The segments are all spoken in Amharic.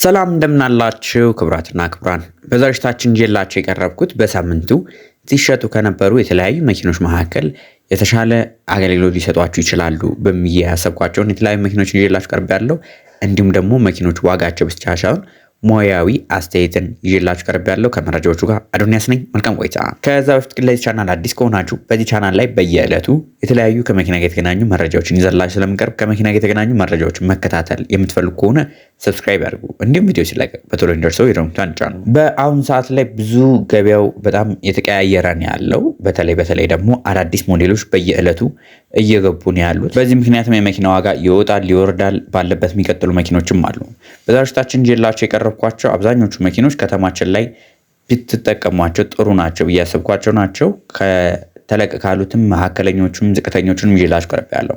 ሰላም እንደምናላችሁ ክቡራትና ክቡራን፣ በዛሬታችን ይዤላችሁ የቀረብኩት በሳምንቱ ሲሸጡ ከነበሩ የተለያዩ መኪኖች መካከል የተሻለ አገልግሎት ሊሰጧችሁ ይችላሉ በሚል ያሰብኳቸውን የተለያዩ መኪኖች ይዤላችሁ ቀርቤያለሁ። እንዲሁም ደግሞ መኪኖች ዋጋቸው ብቻ ሳይሆን ሙያዊ አስተያየትን ይዤላችሁ ቀርቤያለሁ። ከመረጃዎቹ ጋር አዶንያስ ነኝ። መልካም ቆይታ። ከዛ በፊት ግን ለዚህ ቻናል አዲስ ከሆናችሁ በዚህ ቻናል ላይ በየዕለቱ የተለያዩ ከመኪና ጋር የተገናኙ መረጃዎችን ይዘላችሁ ስለምንቀርብ ከመኪና ጋር የተገናኙ መረጃዎችን መከታተል የምትፈልጉ ከሆነ ሰብስክራይብ አድርጉ። እንዲሁም ቪዲዮ ሲለቀቅ በቶሎ እንዲደርሰው የደወሉን ጫኑ። በአሁን ሰዓት ላይ ብዙ ገበያው በጣም የተቀያየረ ነው ያለው። በተለይ ደግሞ አዳዲስ ሞዴሎች በየዕለቱ እየገቡ ነው ያሉት። በዚህ ምክንያትም የመኪና ዋጋ ይወጣል ይወርዳል ባለበት የሚቀጥሉ መኪኖችም አሉ። በዛሬታችን ይዤላችሁ የቀረብኳቸው አብዛኞቹ መኪኖች ከተማችን ላይ ብትጠቀሟቸው ጥሩ ናቸው ብዬ ያሰብኳቸው ናቸው። ተለቅ ካሉትም መካከለኞቹም ዝቅተኞቹንም ይዤላችሁ ቀርቤያለሁ።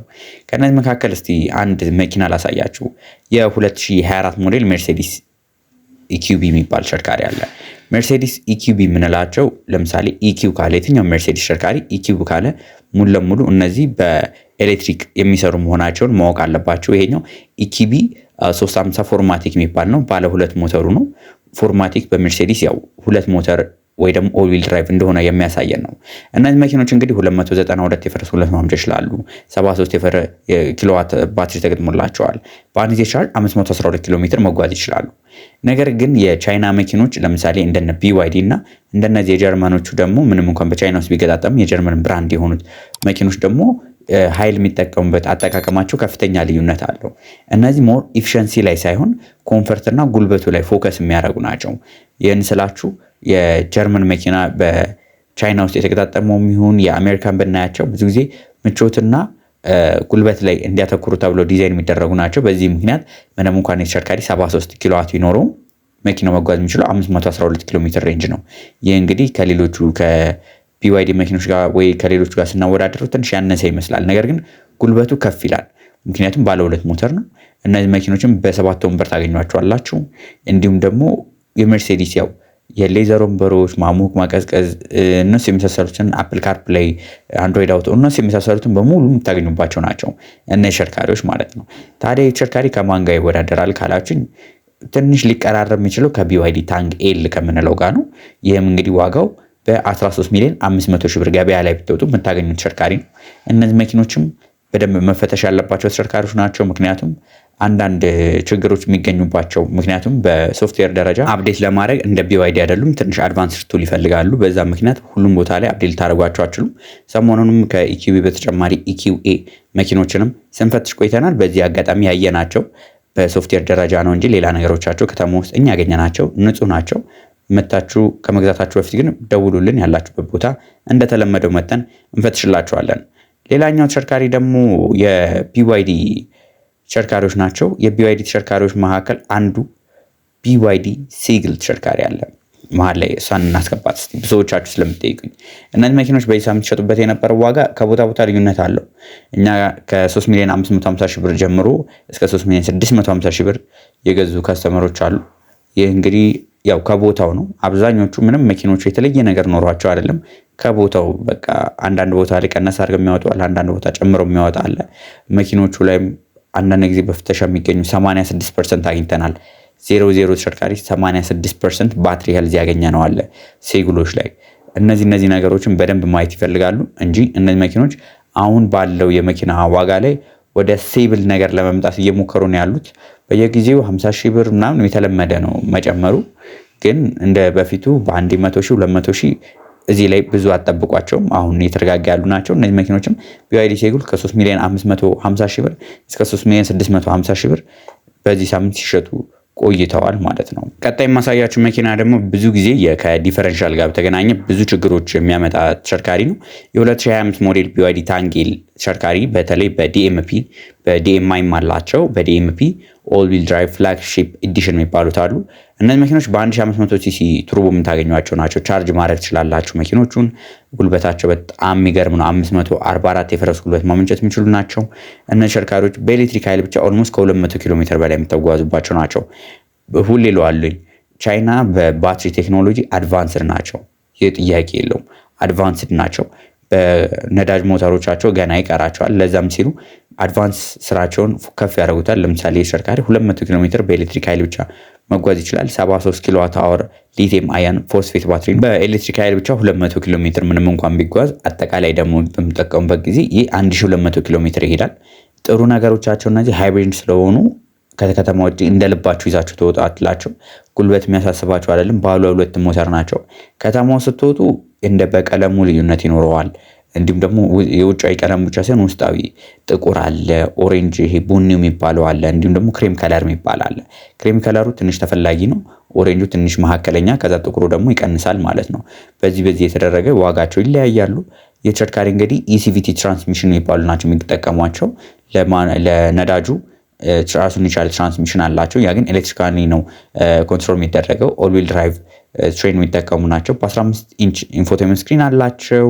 ከነዚህ መካከል እስቲ አንድ መኪና ላሳያችሁ። የ2024 ሞዴል ሜርሴዲስ ኢኪዩቢ የሚባል ተሽከርካሪ አለ። ሜርሴዲስ ኢኪዩቢ የምንላቸው ለምሳሌ ኢኪዩ ካለ የትኛው ሜርሴዲስ ተሽከርካሪ ኢኪዩ ካለ ሙሉ ለሙሉ እነዚህ በኤሌክትሪክ የሚሰሩ መሆናቸውን ማወቅ አለባቸው። ይሄኛው ኢኪዩቢ 350 ፎርማቲክ የሚባል ነው። ባለ ሁለት ሞተሩ ነው። ፎርማቲክ በሜርሴዲስ ያው ሁለት ሞተር ወይ ደግሞ ኦል ዊል ድራይቭ እንደሆነ የሚያሳየን ነው። እነዚህ መኪኖች እንግዲህ 292 የፈረስ ጉልበት ማምጫ ይችላሉ። 73 ኪሎዋት ባትሪ ተገጥሞላቸዋል። በአንድ ጊዜ ቻርጅ 512 ኪሎ ሜትር መጓዝ ይችላሉ። ነገር ግን የቻይና መኪኖች ለምሳሌ እንደነ BYD እና እንደነዚህ የጀርመኖቹ ደግሞ ምንም እንኳን በቻይና ውስጥ ቢገጣጠሙ የጀርመን ብራንድ የሆኑት መኪኖች ደግሞ ኃይል የሚጠቀሙበት አጠቃቀማቸው ከፍተኛ ልዩነት አለው። እነዚህ ሞር ኢፊሸንሲ ላይ ሳይሆን ኮምፈርትና ጉልበቱ ላይ ፎከስ የሚያደርጉ ናቸው። ይህን ስላችሁ የጀርመን መኪና በቻይና ውስጥ የተገጣጠመው የሚሆን የአሜሪካን ብናያቸው ብዙ ጊዜ ምቾትና ጉልበት ላይ እንዲያተኩሩ ተብሎ ዲዛይን የሚደረጉ ናቸው። በዚህ ምክንያት ምንም እንኳን የተሽከርካሪ 73 ኪሎዋት ቢኖረውም መኪናው መጓዝ የሚችለው 512 ኪሎ ሜትር ሬንጅ ነው። ይህ እንግዲህ ከሌሎቹ BYD መኪኖች ጋር ወይ ከሌሎቹ ጋር ስናወዳደረው ትንሽ ያነሰ ይመስላል። ነገር ግን ጉልበቱ ከፍ ይላል። ምክንያቱም ባለ ሁለት ሞተር ነው። እነዚህ መኪኖችም በ7 ወንበር ታገኟቸዋላችሁ። እንዲሁም ደግሞ የሜርሴዲስ ያው የሌዘር ወንበሮች፣ ማሞቅ፣ ማቀዝቀዝ እነሱ የመሳሰሉትን አፕል ካርፕላይ፣ አንድሮይድ አውቶ እነሱ የመሳሰሉትን በሙሉ የምታገኙባቸው ናቸው እነ ተሽከርካሪዎች ማለት ነው። ታዲያ የተሽከርካሪ ከማን ጋር ይወዳደራል ካላችሁኝ ትንሽ ሊቀራረብ የሚችለው ከBYD ታንግ ኤል ከምንለው ጋር ነው። ይህም እንግዲህ ዋጋው በ13 ሚሊዮን 500 ሺህ ብር ገበያ ላይ ብትወጡ የምታገኙት ተሽከርካሪ ነው። እነዚህ መኪኖችም በደንብ መፈተሽ ያለባቸው ተሽከርካሪዎች ናቸው። ምክንያቱም አንዳንድ ችግሮች የሚገኙባቸው ምክንያቱም በሶፍትዌር ደረጃ አፕዴት ለማድረግ እንደ BYD አይደሉም። ትንሽ አድቫንስድ ቱል ይፈልጋሉ። በዛ ምክንያት ሁሉም ቦታ ላይ አፕዴት ታደርጓቸው አትችሉም። ሰሞኑንም ከኢኪዩቢ በተጨማሪ EQA መኪኖችንም ስንፈትሽ ቆይተናል። በዚህ አጋጣሚ ያየናቸው በሶፍትዌር ደረጃ ነው እንጂ ሌላ ነገሮቻቸው ከተማ ውስጥ እኛ ያገኘናቸው ንጹህ ናቸው። መታችሁ ከመግዛታችሁ በፊት ግን ደውሉልን። ያላችሁበት ቦታ እንደተለመደው መጠን እንፈትሽላችኋለን። ሌላኛው ተሽከርካሪ ደግሞ የBYD ተሽከርካሪዎች ናቸው። የBYD ተሽከርካሪዎች መካከል አንዱ BYD ሲግል ተሽከርካሪ አለ። መሀል ላይ እሷን እናስገባት እስቲ ብዙዎቻችሁ ስለምትጠይቁኝ። እነዚህ መኪኖች በዚህ ሳምንት ሲሸጡበት የነበረው ዋጋ ከቦታ ቦታ ልዩነት አለው። እኛ ከ3 ሚሊዮን 550 ሺህ ብር ጀምሮ እስከ 3 ሚሊዮን 650 ሺህ ብር የገዙ ከስተመሮች አሉ። ይህ እንግዲህ ያው ከቦታው ነው። አብዛኞቹ ምንም መኪኖቹ የተለየ ነገር ኖሯቸው አይደለም። ከቦታው በቃ አንዳንድ ቦታ ላይ ቀነስ አድርገው የሚያወጡ አለ፣ አንዳንድ ቦታ ጨምሮ የሚያወጣ አለ። መኪኖቹ ላይም አንዳንድ ጊዜ በፍተሻ የሚገኙ 86% አግኝተናል። 00 ተሽከርካሪ 86% ባትሪ ሄልዝ ያገኘ ነው አለ ሴጉሎች ላይ። እነዚህ ነገሮችን በደንብ ማየት ይፈልጋሉ እንጂ እነዚህ መኪኖች አሁን ባለው የመኪና ዋጋ ላይ ወደ ሴብል ነገር ለመምጣት እየሞከሩ ነው ያሉት። በየጊዜው 50 ሺህ ብር ምናምን የተለመደ ነው መጨመሩ። ግን እንደ በፊቱ በአንድ 100 ሺህ 200 ሺህ እዚህ ላይ ብዙ አጠብቋቸውም። አሁን የተረጋጋ ያሉ ናቸው። እነዚህ መኪኖችም BYD ሴጉል ከ3 ሚሊዮን 550 ሺህ ብር እስከ 3 ሚሊዮን 650 ሺህ ብር በዚህ ሳምንት ሲሸጡ ቆይተዋል ማለት ነው። ቀጣይ ማሳያችሁ መኪና ደግሞ ብዙ ጊዜ ከዲፈረንሻል ጋር በተገናኘ ብዙ ችግሮች የሚያመጣ ተሽከርካሪ ነው። የ2025 ሞዴል BYD ታንጌል ተሽከርካሪ በተለይ በDMI አላቸው። በDMP ኦል ዊል ድራይቭ ፍላግሺፕ ኤዲሽን የሚባሉት አሉ። እነዚህ መኪኖች በ1500 ሲሲ ቱርቦ የምታገኟቸው ናቸው። ቻርጅ ማድረግ ትችላላችሁ መኪኖቹን። ጉልበታቸው በጣም የሚገርም ነው። 544 የፈረስ ጉልበት ማመንጨት የሚችሉ ናቸው። እነዚህ ተሽከርካሪዎች በኤሌክትሪክ ኃይል ብቻ ኦልሞስት ከ200 ኪሎ ሜትር በላይ የምትጓዙባቸው ናቸው። ሁሌ ለዋለኝ ቻይና በባትሪ ቴክኖሎጂ አድቫንስድ ናቸው። ይህ ጥያቄ የለውም። አድቫንስድ ናቸው። በነዳጅ ሞተሮቻቸው ገና ይቀራቸዋል። ለዛም ሲሉ አድቫንስ ስራቸውን ከፍ ያደርጉታል። ለምሳሌ ተሽከርካሪ 200 ኪሎ ሜትር በኤሌክትሪክ ኃይል ብቻ መጓዝ ይችላል። 73 ኪሎዋት አወር ሊቲየም አየን ፎስፌት ባትሪ በኤሌክትሪክ ኃይል ብቻ 200 ኪሎ ሜትር ምንም እንኳን ቢጓዝ አጠቃላይ ደግሞ በምጠቀሙበት ጊዜ ይህ 1200 ኪሎ ሜትር ይሄዳል። ጥሩ ነገሮቻቸው እነዚህ ሃይብሪድ ስለሆኑ ከከተማ ውጭ እንደልባችሁ ይዛችሁ ትወጣላችሁ። ጉልበት የሚያሳስባችሁ አይደለም። ባለ ሁለት ሞተር ናቸው። ከተማው ስትወጡ እንደ በቀለሙ ልዩነት ይኖረዋል። እንዲሁም ደግሞ የውጫዊ ቀለም ብቻ ሳይሆን ውስጣዊ ጥቁር አለ፣ ኦሬንጅ ይሄ ቡኒው የሚባለው አለ፣ እንዲሁም ደግሞ ክሬም ከለር የሚባል አለ። ክሬም ከለሩ ትንሽ ተፈላጊ ነው። ኦሬንጁ ትንሽ መካከለኛ፣ ከዛ ጥቁሩ ደግሞ ይቀንሳል ማለት ነው። በዚህ የተደረገ ዋጋቸው ይለያያሉ። የተሽከርካሪ እንግዲህ ኢሲቪቲ ትራንስሚሽን የሚባሉ ናቸው የሚጠቀሟቸው። ለነዳጁ ራሱን የቻለ ትራንስሚሽን አላቸው። ያ ግን ኤሌክትሪካሊ ነው ኮንትሮል የሚደረገው። ኦል ዊል ድራይቭ ትሬን የሚጠቀሙ ናቸው። በ15 ኢንች ኢንፎቴመንት ስክሪን አላቸው።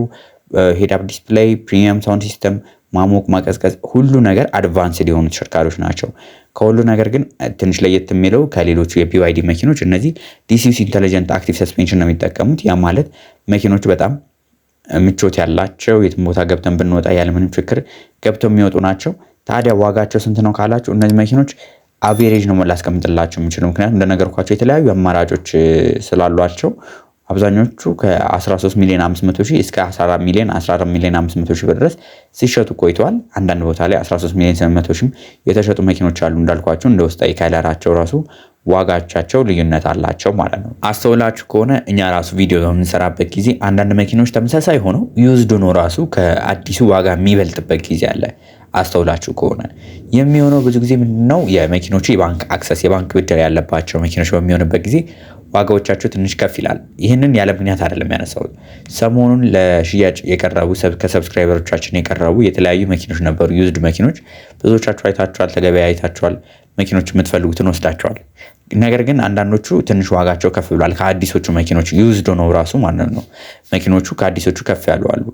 ሄድ አፕ ዲስፕሌይ፣ ፕሪሚየም ሳውንድ ሲስተም፣ ማሞቅ ማቀዝቀዝ፣ ሁሉ ነገር አድቫንስድ የሆኑ ተሽከርካሪዎች ናቸው። ከሁሉ ነገር ግን ትንሽ ለየት የሚለው ከሌሎቹ የቢዋይዲ መኪኖች እነዚህ ዲሲዩሲ ኢንተለጀንት አክቲቭ ሰስፔንሽን ነው የሚጠቀሙት። ያ ማለት መኪኖቹ በጣም ምቾት ያላቸው የትም ቦታ ገብተን ብንወጣ ያለምንም ችግር ገብተው የሚወጡ ናቸው። ታዲያ ዋጋቸው ስንት ነው ካላችሁ እነዚህ መኪኖች አቬሬጅ ነው ላስቀምጥላቸው የምችለው። ምክንያቱም እንደነገርኳቸው የተለያዩ አማራጮች ስላሏቸው አብዛኞቹ ከ13 ሚሊዮን 500 ሺህ እስከ 14 ሚሊዮን 500 ሺህ ብር ድረስ ሲሸጡ ቆይተዋል። አንዳንድ ቦታ ላይ 13 ሚሊዮን 700 ሺህ የተሸጡ መኪኖች አሉ። እንዳልኳቸው እንደ ውስጣዊ ከለራቸው ራሱ ዋጋቻቸው ልዩነት አላቸው ማለት ነው። አስተውላችሁ ከሆነ እኛ ራሱ ቪዲዮ በምንሰራበት ጊዜ አንዳንድ መኪኖች ተመሳሳይ ሆነው ዩዝድ ሆኖ ራሱ ከአዲሱ ዋጋ የሚበልጥበት ጊዜ አለ። አስተውላችሁ ከሆነ የሚሆነው ብዙ ጊዜ ምንድነው የመኪኖቹ የባንክ አክሰስ የባንክ ብድር ያለባቸው መኪኖች በሚሆንበት ጊዜ ዋጋዎቻቸው ትንሽ ከፍ ይላል። ይህንን ያለ ምክንያት አይደለም ያነሳሁት። ሰሞኑን ለሽያጭ የቀረቡ ከሰብስክራይበሮቻችን የቀረቡ የተለያዩ መኪኖች ነበሩ፣ ዩዝድ መኪኖች። ብዙዎቻችሁ አይታችኋል፣ ተገበያይታችኋል። መኪኖች የምትፈልጉትን ወስዳቸዋል። ነገር ግን አንዳንዶቹ ትንሽ ዋጋቸው ከፍ ብሏል። ከአዲሶቹ መኪኖች ዩዝድ ነው ራሱ ማለት ነው። መኪኖቹ ከአዲሶቹ ከፍ ያሉ አሉ።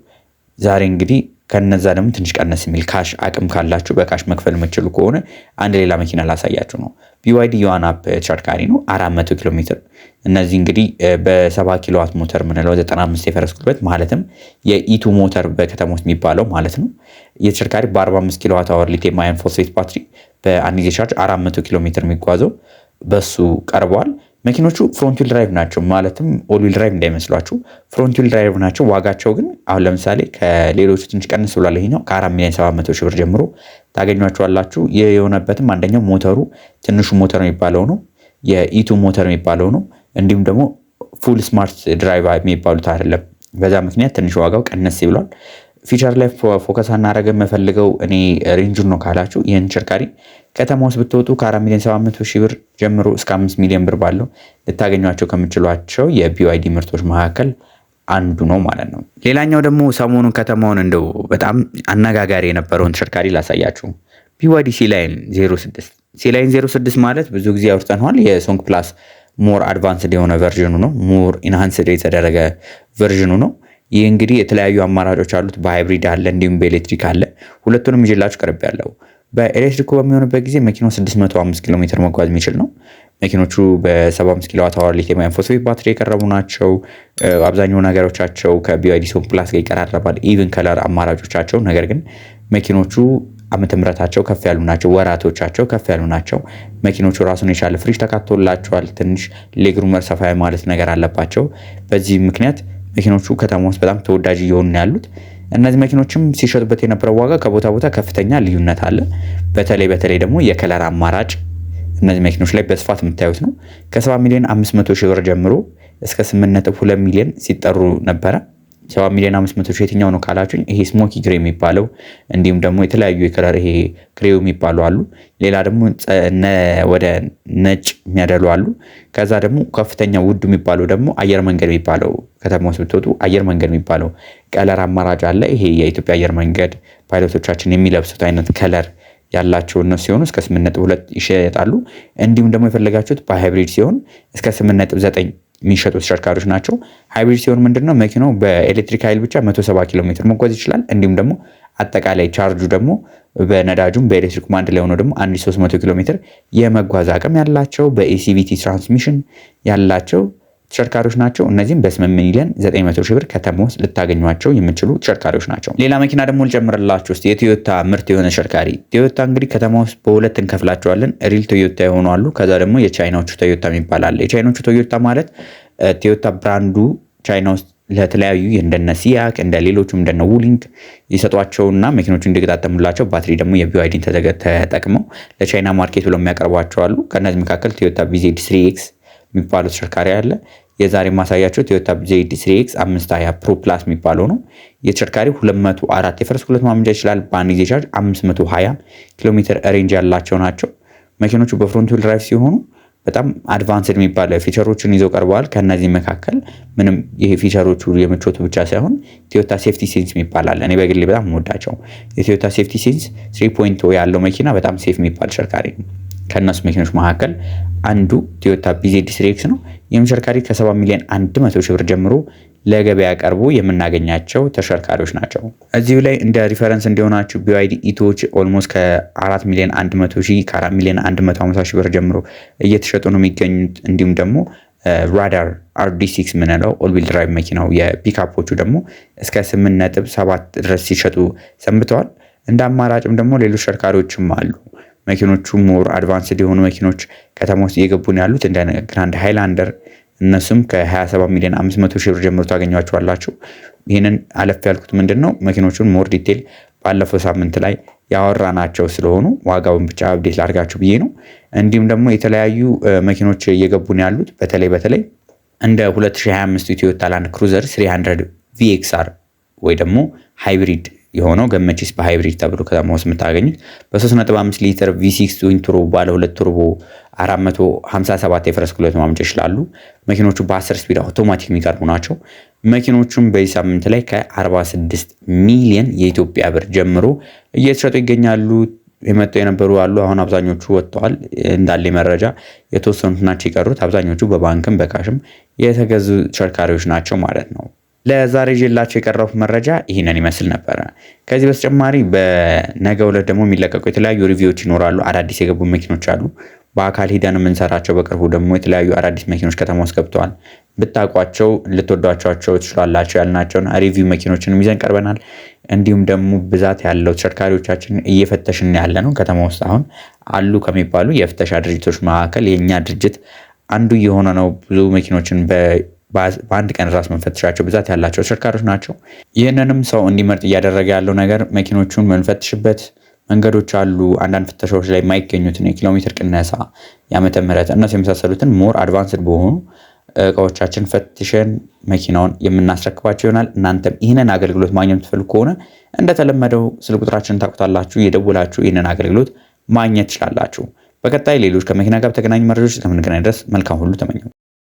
ዛሬ እንግዲህ ከነዛ ደግሞ ትንሽ ቀነስ የሚል ካሽ አቅም ካላችሁ በካሽ መክፈል የምትችሉ ከሆነ አንድ ሌላ መኪና ላሳያችሁ ነው። ቢዋይዲ ዩዋንአፕ ተሽከርካሪ ነው 400 ኪሎ ሜትር። እነዚህ እንግዲህ በ70 ኪሎዋት ሞተር ምንለው 95 የፈረስ ጉልበት ማለትም የኢቱ ሞተር በከተማ ውስጥ የሚባለው ማለት ነው። የተሽከርካሪ በ45 ኪሎዋት አወር ሊቲየም አየን ፎስፌት ባትሪ በአንድ ጊዜ ቻርጅ 400 ኪሎ ሜትር የሚጓዘው በሱ ቀርበዋል። መኪኖቹ ፍሮንት ዊል ድራይቭ ናቸው። ማለትም ኦል ዊል ድራይቭ እንዳይመስሏችሁ ፍሮንት ዊል ድራይቭ ናቸው። ዋጋቸው ግን አሁን ለምሳሌ ከሌሎቹ ትንሽ ቀንስ ብሏል። ይሄኛው ከ4 ሚሊዮን 700 ሺህ ብር ጀምሮ ታገኟቸዋላችሁ። ይህ የሆነበትም አንደኛው ሞተሩ ትንሹ ሞተር የሚባለው ነው፣ የኢቱ ሞተር የሚባለው ነው። እንዲሁም ደግሞ ፉል ስማርት ድራይቭ የሚባሉት አይደለም። በዛ ምክንያት ትንሽ ዋጋው ቀነስ ብሏል። ፊቸር ላይ ፎከስ አናደርግ የምፈልገው እኔ ሬንጁን ነው ካላችሁ ይህን ተሽከርካሪ ከተማ ውስጥ ብትወጡ ከ4 ሚሊዮን 700 ሺህ ብር ጀምሮ እስከ 5 ሚሊዮን ብር ባለው ልታገኟቸው ከምችሏቸው የቢዋይዲ ምርቶች መካከል አንዱ ነው ማለት ነው። ሌላኛው ደግሞ ሰሞኑን ከተማውን እንደው በጣም አነጋጋሪ የነበረውን ተሽከርካሪ ላሳያችሁ። ቢዋይዲ ሲላይን 06 ሲላይን 06 ማለት ብዙ ጊዜ አውርተነዋል። የሶንግ ፕላስ ሞር አድቫንስድ የሆነ ቨርዥኑ ነው። ሞር ኢንሃንስድ የተደረገ ቨርዥኑ ነው። ይህ እንግዲህ የተለያዩ አማራጮች አሉት። በሃይብሪድ አለ፣ እንዲሁም በኤሌክትሪክ አለ። ሁለቱንም ይዤላችሁ ቀርብ ያለው በኤሌክትሪኩ በሚሆንበት ጊዜ መኪናው 605 ኪሎ ሜትር መጓዝ የሚችል ነው። መኪኖቹ በ75 ኪሎዋት አወር ሊቲየም አየን ፎስፌት ባትሪ የቀረቡ ናቸው። አብዛኛው ነገሮቻቸው ከቢዋይዲ ሶንግ ፕላስ ጋር ይቀራረባል። ኢቭን ከለር አማራጮቻቸው። ነገር ግን መኪኖቹ ዓመተ ምህረታቸው ከፍ ያሉ ናቸው። ወራቶቻቸው ከፍ ያሉ ናቸው። መኪኖቹ ራሱን የቻለ ፍሪጅ ተካቶላቸዋል። ትንሽ ሌግሩም ሰፋ ማለት ነገር አለባቸው። በዚህ ምክንያት መኪኖቹ ከተማ ውስጥ በጣም ተወዳጅ እየሆኑ ያሉት። እነዚህ መኪኖችም ሲሸጡበት የነበረው ዋጋ ከቦታ ቦታ ከፍተኛ ልዩነት አለ። በተለይ ደግሞ የከለር አማራጭ እነዚህ መኪኖች ላይ በስፋት የምታዩት ነው። ከ7 ሚሊዮን 500 ሺህ ብር ጀምሮ እስከ 8.2 ሚሊዮን ሲጠሩ ነበረ። 7 ሚሊዮን 500 ሺህ የትኛው ነው ካላችሁኝ ይሄ ስሞኪ ግሬ የሚባለው እንዲሁም ደግሞ የተለያዩ የከለር ይሄ ግሬው የሚባሉ አሉ። ሌላ ደግሞ ወደ ነጭ የሚያደሉ አሉ። ከዛ ደግሞ ከፍተኛ ውድ የሚባለው ደግሞ አየር መንገድ የሚባለው ከተማ ውስጥ ብትወጡ አየር መንገድ የሚባለው ከለር አማራጭ አለ። ይሄ የኢትዮጵያ አየር መንገድ ፓይሎቶቻችን የሚለብሱት አይነት ከለር ያላቸው እነሱ ሲሆኑ እስከ 8.2 ይሸጣሉ። እንዲሁም ደግሞ የፈለጋችሁት በሃይብሪድ ሲሆን እስከ 8.9 የሚሸጡ ተሽከርካሪዎች ናቸው። ሃይብሪድ ሲሆን ምንድነው መኪናው በኤሌክትሪክ ኃይል ብቻ 170 ኪሎ ሜትር መጓዝ ይችላል። እንዲሁም ደግሞ አጠቃላይ ቻርጁ ደግሞ በነዳጁም በኤሌክትሪኩም አንድ ላይ ሆኖ ደግሞ 1300 ኪሎ ሜትር የመጓዝ አቅም ያላቸው በኢሲቪቲ ትራንስሚሽን ያላቸው ተሽከርካሪዎች ናቸው። እነዚህም በ8 ሚሊዮን 900 ሺህ ብር ከተማ ውስጥ ልታገኟቸው የምችሉ ተሽከርካሪዎች ናቸው። ሌላ መኪና ደግሞ ልጨምርላችሁ ውስጥ የቶዮታ ምርት የሆነ ተሽከርካሪ። ቶዮታ እንግዲህ ከተማ ውስጥ በሁለት እንከፍላቸዋለን። ሪል ቶዮታ የሆኑ አሉ። ከዛ ደግሞ የቻይናዎቹ ቶዮታ የሚባል አለ። የቻይናዎቹ ቶዮታ ማለት ቶዮታ ብራንዱ ቻይና ውስጥ ለተለያዩ እንደነ ሲያክ እንደ ሌሎቹም እንደነ ውሊንግ ይሰጧቸውና መኪኖቹ እንዲገጣጠሙላቸው ባትሪ ደግሞ የቢዋይዲን ተጠቅመው ለቻይና ማርኬት ብለው የሚያቀርቧቸው አሉ። ከነዚህ መካከል ቶዮታ ቢዜድ 3ኤክስ የሚባለው ተሽከርካሪ አለ። የዛሬ ማሳያቸው ቶዮታ ቢዜድ 3ኤክስ 520 ፕሮ ፕላስ የሚባለው ነው። የተሽከርካሪ 204 የፈረስ ጉልበት ማመንጨት ይችላል። በአንድ ጊዜ ቻርጅ 520 ኪሎ ሜትር ሬንጅ ያላቸው ናቸው። መኪኖቹ በፍሮንት ዊል ድራይቭ ሲሆኑ በጣም አድቫንስድ የሚባል ፊቸሮችን ይዘው ቀርበዋል። ከነዚህ መካከል ምንም ይሄ ፊቸሮቹ የምቾቱ ብቻ ሳይሆን ቶዮታ ሴፍቲ ሴንስ የሚባል አለ። እኔ በግሌ በጣም የምወዳቸው የቶዮታ ሴፍቲ ሴንስ 3.0 ያለው መኪና በጣም ሴፍ የሚባል ተሽከርካሪ ነው። ከነሱ መኪኖች መካከል አንዱ ቶዮታ ቢዜድ 3ኤክስ ነው። ይህም ተሽከርካሪ ከ7 ሚሊዮን 100 ሺህ ብር ጀምሮ ለገበያ ቀርቦ የምናገኛቸው ተሽከርካሪዎች ናቸው። እዚሁ ላይ እንደ ሪፈረንስ እንዲሆናችሁ ቢዋይዲ ኢቶዎች ኦልሞስት ከ4 ሚሊዮን 100 ሺህ ከ4 ሚሊዮን 150 ሺህ ብር ጀምሮ እየተሸጡ ነው የሚገኙት። እንዲሁም ደግሞ ራዳር RD6 ምንለው ኦልዊል ድራይቭ መኪናው የፒካፖቹ ደግሞ እስከ 8.7 ድረስ ሲሸጡ ሰንብተዋል። እንደ አማራጭም ደግሞ ሌሎች ተሽከርካሪዎችም አሉ። መኪኖቹ ሞር አድቫንስድ የሆኑ መኪኖች ከተማ ውስጥ እየገቡ ነው ያሉት እንደ ግራንድ ሃይላንደር እነሱም ከ27 ሚሊዮን 500 ሺህ ብር ጀምሮ ታገኟቸዋላችሁ። ይህንን አለፍ ያልኩት ምንድነው መኪኖቹን ሞር ዲቴል ባለፈው ሳምንት ላይ ያወራናቸው ስለሆኑ ዋጋውን ብቻ አፕዴት ላድርጋችሁ ብዬ ነው። እንዲሁም ደግሞ የተለያዩ መኪኖች እየገቡ ነው ያሉት በተለይ እንደ 2025 ቶዮታ ላንድ ክሩዘር 300 VXR ወይ ደግሞ ሃይብሪድ የሆነው ገመቺስ በሃይብሪድ ተብሎ ከተማ ውስጥ የምታገኙት በ3.5 ሊትር V6 ትዊን ቱርቦ ባለ 2 ቱርቦ 457 የፈረስ ጉልበት ማመንጨት ይችላሉ። መኪኖቹ በ10 ስፒድ አውቶማቲክ የሚቀርቡ ናቸው። መኪኖቹም በዚህ ሳምንት ላይ ከ46 ሚሊዮን የኢትዮጵያ ብር ጀምሮ እየተሸጡ ይገኛሉ። የመጡ የነበሩ አሉ። አሁን አብዛኞቹ ወጥተዋል። እንዳለ መረጃ የተወሰኑት ናቸው የቀሩት። አብዛኞቹ በባንክም በካሽም የተገዙ ተሽከርካሪዎች ናቸው ማለት ነው። ለዛሬ ይዤላችሁ የቀረቡት መረጃ ይህንን ይመስል ነበረ። ከዚህ በተጨማሪ በነገው ዕለት ደግሞ የሚለቀቁ የተለያዩ ሪቪዎች ይኖራሉ። አዳዲስ የገቡ መኪኖች አሉ። በአካል ሂደን የምንሰራቸው በቅርቡ ደግሞ የተለያዩ አዳዲስ መኪኖች ከተማ ውስጥ ገብተዋል። ብታውቋቸው ልትወዷቸው ትችላላችሁ ያልናቸውን ሪቪው መኪኖችን ይዘን ቀርበናል። እንዲሁም ደግሞ ብዛት ያለው ተሽከርካሪዎቻችን እየፈተሽን ያለ ነው። ከተማ ውስጥ አሁን አሉ ከሚባሉ የፍተሻ ድርጅቶች መካከል የኛ ድርጅት አንዱ የሆነ ነው። ብዙ መኪኖችን በአንድ ቀን ራስ መንፈትሻቸው ብዛት ያላቸው ተሽከርካሪዎች ናቸው። ይህንንም ሰው እንዲመርጥ እያደረገ ያለው ነገር መኪኖቹን መንፈትሽበት መንገዶች አሉ። አንዳንድ ፍተሻዎች ላይ የማይገኙትን የኪሎ ሜትር ቅነሳ፣ የዓመተ ምህረት እነሱ የመሳሰሉትን ሞር አድቫንስድ በሆኑ እቃዎቻችን ፈትሸን መኪናውን የምናስረክባቸው ይሆናል። እናንተም ይህንን አገልግሎት ማግኘት የምትፈልጉ ከሆነ እንደተለመደው ስልክ ቁጥራችንን ታውቁታላችሁ። የደውላችሁ ይህንን አገልግሎት ማግኘት ትችላላችሁ። በቀጣይ ሌሎች ከመኪና ጋር በተገናኙ መረጃዎች እስከምንገናኝ ድረስ መልካም ሁሉ ተመኘው።